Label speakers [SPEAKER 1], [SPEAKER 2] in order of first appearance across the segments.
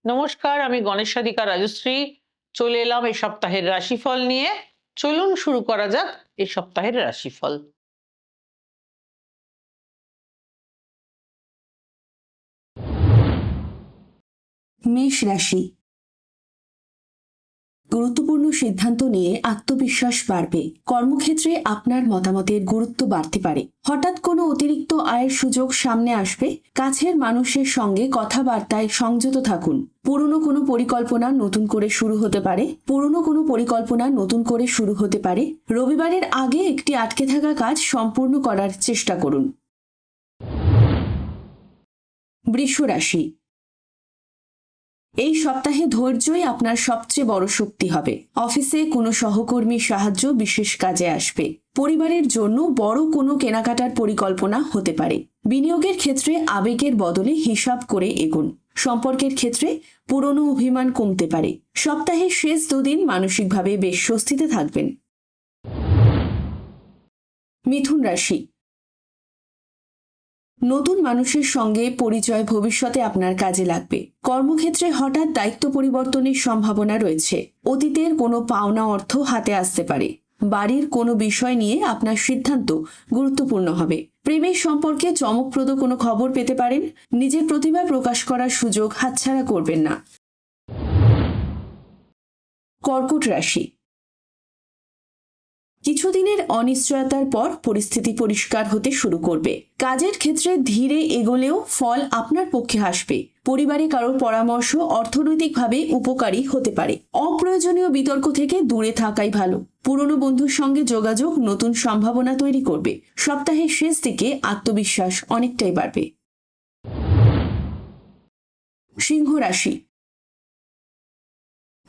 [SPEAKER 1] নমস্কার, আমি গণেশাধিকা রাজশ্রী চলে এলাম এই সপ্তাহের রাশিফল নিয়ে। চলুন শুরু করা যাক এই সপ্তাহের রাশিফল।
[SPEAKER 2] মেষ রাশি। গুরুত্বপূর্ণ সিদ্ধান্ত নিয়ে আত্মবিশ্বাস বাড়বে। কর্মক্ষেত্রে আপনার মতামতের গুরুত্ব বাড়তে পারে। হঠাৎ কোনো অতিরিক্ত আয়ের সুযোগ সামনে আসবে। কাছের মানুষের সঙ্গে কথাবার্তায় সংযত থাকুন। পুরনো কোনো পরিকল্পনা নতুন করে শুরু হতে পারে। রবিবারের আগে একটি আটকে থাকা কাজ সম্পূর্ণ করার চেষ্টা করুন। বৃষ রাশি। এই সপ্তাহে ধৈর্যই আপনার সবচেয়ে বড় শক্তি হবে। অফিসে কোনো সহকর্মীর সাহায্য বিশেষ কাজে আসবে। পরিবারের জন্য বড় কোনো কেনাকাটার পরিকল্পনা হতে পারে। বিনিয়োগের ক্ষেত্রে আবেগের বদলে হিসাব করে এগোন। সম্পর্কের ক্ষেত্রে পুরনো অভিমান কমতে পারে। সপ্তাহের শেষ দুদিন মানসিকভাবে বেশ স্বস্তিতে থাকবেন। মিথুন রাশি। নতুন মানুষের সঙ্গে পরিচয় ভবিষ্যতে আপনার কাজে লাগবে। কর্মক্ষেত্রে হঠাৎ দায়িত্ব পরিবর্তনের সম্ভাবনা রয়েছে। অতীতের কোনো পাওনা অর্থ হাতে আসতে পারে। বাড়ির কোনো বিষয় নিয়ে আপনার সিদ্ধান্ত গুরুত্বপূর্ণ হবে। প্রেমের সম্পর্কে চমকপ্রদ কোনো খবর পেতে পারেন। নিজের প্রতিভা প্রকাশ করার সুযোগ হাতছাড়া করবেন না। কর্কট রাশি। কিছুদিনের অনিশ্চয়তার পর পরিস্থিতি পরিষ্কার হতে শুরু করবে। কাজের ক্ষেত্রে ধীরে এগোলেও ফল আপনার পক্ষে আসবে। পরিবারে কারোর পরামর্শ অর্থনৈতিকভাবে উপকারী হতে পারে। অপ্রয়োজনীয় বিতর্ক থেকে দূরে থাকাই ভালো। পুরনো বন্ধুর সঙ্গে যোগাযোগ নতুন সম্ভাবনা তৈরি করবে। সপ্তাহের শেষ দিকে আত্মবিশ্বাস অনেকটাই বাড়বে। সিংহ রাশি।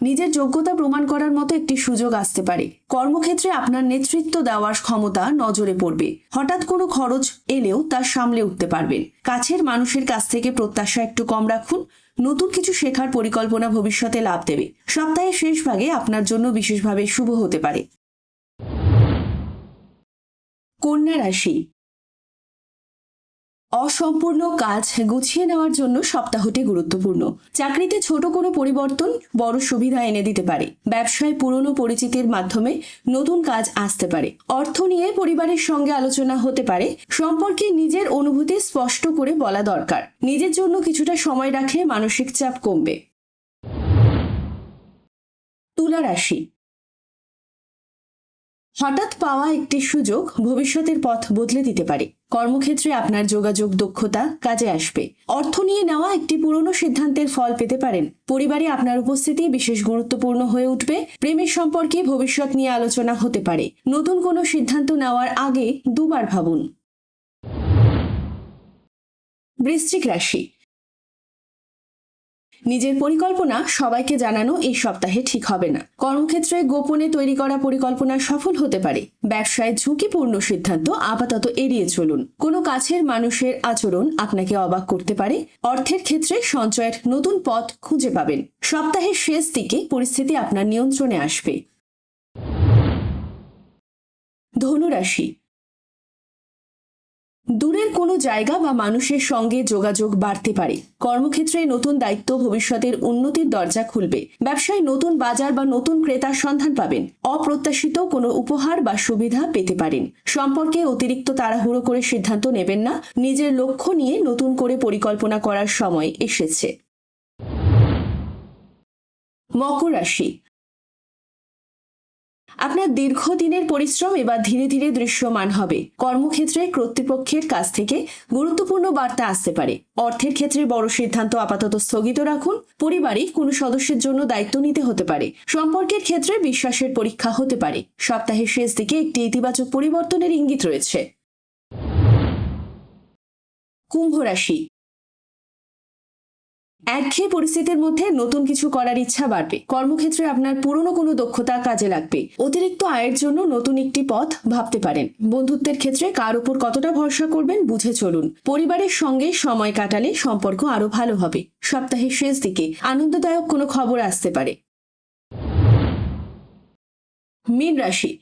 [SPEAKER 2] নিজের যোগ্যতা প্রমাণ করার মতো একটি সুযোগ আসতে পারে। কর্মক্ষেত্রে আপনার নেতৃত্ব দেওয়ার ক্ষমতা নজরে পড়বে। হঠাৎ কোনো খরচ এলেও তা সামলে উঠতে পারবেন। কাছের মানুষের কাছ থেকে প্রত্যাশা একটু কম রাখুন। নতুন কিছু শেখার পরিকল্পনা ভবিষ্যতে লাভ দেবে। সপ্তাহের শেষ ভাগে আপনার জন্য বিশেষভাবে শুভ হতে পারে। কন্যা রাশি। অসম্পূর্ণ কাজ গুছিয়ে নেওয়ার জন্য সপ্তাহটি গুরুত্বপূর্ণ। চাকরিতে ছোট কোনো পরিবর্তন বড় সুবিধা এনে দিতে পারে। ব্যবসায় পুরনো পরিচিতির মাধ্যমে নতুন কাজ আসতে পারে। অর্থ নিয়ে পরিবারের সঙ্গে আলোচনা হতে পারে। সম্পর্কে নিজের অনুভূতি স্পষ্ট করে বলা দরকার। নিজের জন্য কিছুটা সময় রাখলে মানসিক চাপ কমবে। তুলা রাশি। হঠাৎ পাওয়া একটি সুযোগ ভবিষ্যতের পথ বদলে দিতে পারে। কর্মক্ষেত্রে আপনার যোগাযোগ দক্ষতা কাজে আসবে। অর্থ নিয়ে নেওয়া একটি পুরনো সিদ্ধান্তের ফল পেতে পারেন। পরিবারে আপনার উপস্থিতি বিশেষ গুরুত্বপূর্ণ হয়ে উঠবে। প্রেমের সম্পর্কে ভবিষ্যৎ নিয়ে আলোচনা হতে পারে। নতুন কোনো সিদ্ধান্ত নেওয়ার আগে দুবার ভাবুন। বৃশ্চিক রাশি। নিজের পরিকল্পনা সবাইকে জানানো এই সপ্তাহে ঠিক হবে না। কর্মক্ষেত্রে গোপনে তৈরি করা পরিকল্পনা সফল হতে পারে। ব্যবসায় ঝুঁকিপূর্ণ সিদ্ধান্ত আপাতত এড়িয়ে চলুন। কোনো কাছের মানুষের আচরণ আপনাকে অবাক করতে পারে। অর্থের ক্ষেত্রে সঞ্চয়ের নতুন পথ খুঁজে পাবেন। সপ্তাহের শেষ দিকে পরিস্থিতি আপনার নিয়ন্ত্রণে আসবে। ধনু রাশি। দূরের কোনো জায়গা বা মানুষের সঙ্গে যোগাযোগ বাড়তে পারে। কর্মক্ষেত্রে নতুন দায়িত্ব ভবিষ্যতের উন্নতির দরজা খুলবে। ব্যবসায় নতুন বাজার বা নতুন ক্রেতার সন্ধান পাবেন। অপ্রত্যাশিত কোনো উপহার বা সুবিধা পেতে পারেন। সম্পর্কে অতিরিক্ত তাড়াহুড়ো করে সিদ্ধান্ত নেবেন না। নিজের লক্ষ্য নিয়ে নতুন করে পরিকল্পনা করার সময় এসেছে। মকর রাশি। আপনার দীর্ঘদিনের পরিশ্রম এবার ধীরে ধীরে দৃশ্যমান হবে। কর্মক্ষেত্রে কর্তৃপক্ষের কাছ থেকে গুরুত্বপূর্ণ বার্তা আসতে পারে। অর্থের ক্ষেত্রে বড় সিদ্ধান্ত আপাতত স্থগিত রাখুন। পরিবারে কোনো সদস্যের জন্য দায়িত্ব নিতে হতে পারে। সম্পর্কের ক্ষেত্রে বিশ্বাসের পরীক্ষা হতে পারে। সপ্তাহের শেষ দিকে একটি ইতিবাচক পরিবর্তনের ইঙ্গিত রয়েছে। কুম্ভ রাশি। একঘেয়ে পরিস্থিতির মধ্যে নতুন কিছু করার ইচ্ছা বাড়বে। কর্মক্ষেত্রে আপনার পুরনো কোনো দক্ষতা কাজে লাগবে। অতিরিক্ত আয়ের জন্য নতুন একটি পথ ভাবতে পারেন। বন্ধুত্বের ক্ষেত্রে কার উপর কতটা ভরসা করবেন বুঝে চলুন। পরিবারের সঙ্গে সময় কাটালে সম্পর্ক আরো ভালো হবে। সপ্তাহের শেষ দিকে আনন্দদায়ক কোনো খবর আসতে পারে। মীন রাশি।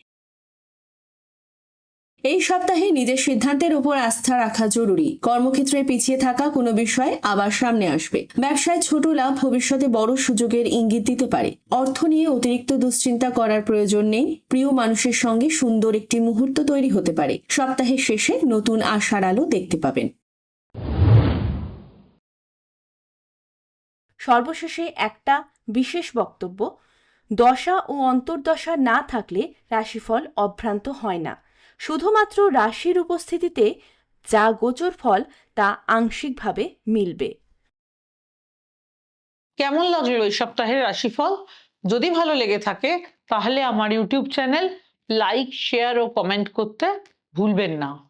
[SPEAKER 2] এই সপ্তাহে নিজের সিদ্ধান্তের উপর আস্থা রাখা জরুরি। কর্মক্ষেত্রে পিছিয়ে থাকা কোনো বিষয় আবার সামনে আসবে। ব্যবসায় ছোট লাভ ভবিষ্যতে বড় সুযোগের ইঙ্গিত দিতে পারে। অর্থ নিয়ে অতিরিক্ত দুশ্চিন্তা করার প্রয়োজন নেই। প্রিয় মানুষের সঙ্গে সুন্দর একটি মুহূর্ত তৈরি হতে পারে। সপ্তাহের শেষে নতুন আশার আলো দেখতে পাবেন।
[SPEAKER 3] সর্বশেষে একটা বিশেষ বক্তব্য, দশা ও অন্তর্দশা না থাকলে রাশিফল অভ্রান্ত হয় না। শুধুমাত্র রাশির উপস্থিতিতে যা গোচর ফল তা আংশিকভাবে মিলবে।
[SPEAKER 1] কেমন লাগলো এই সপ্তাহের রাশিফল? যদি ভালো লেগে থাকে তাহলে আমার ইউটিউব চ্যানেল লাইক, শেয়ার ও কমেন্ট করতে ভুলবেন না।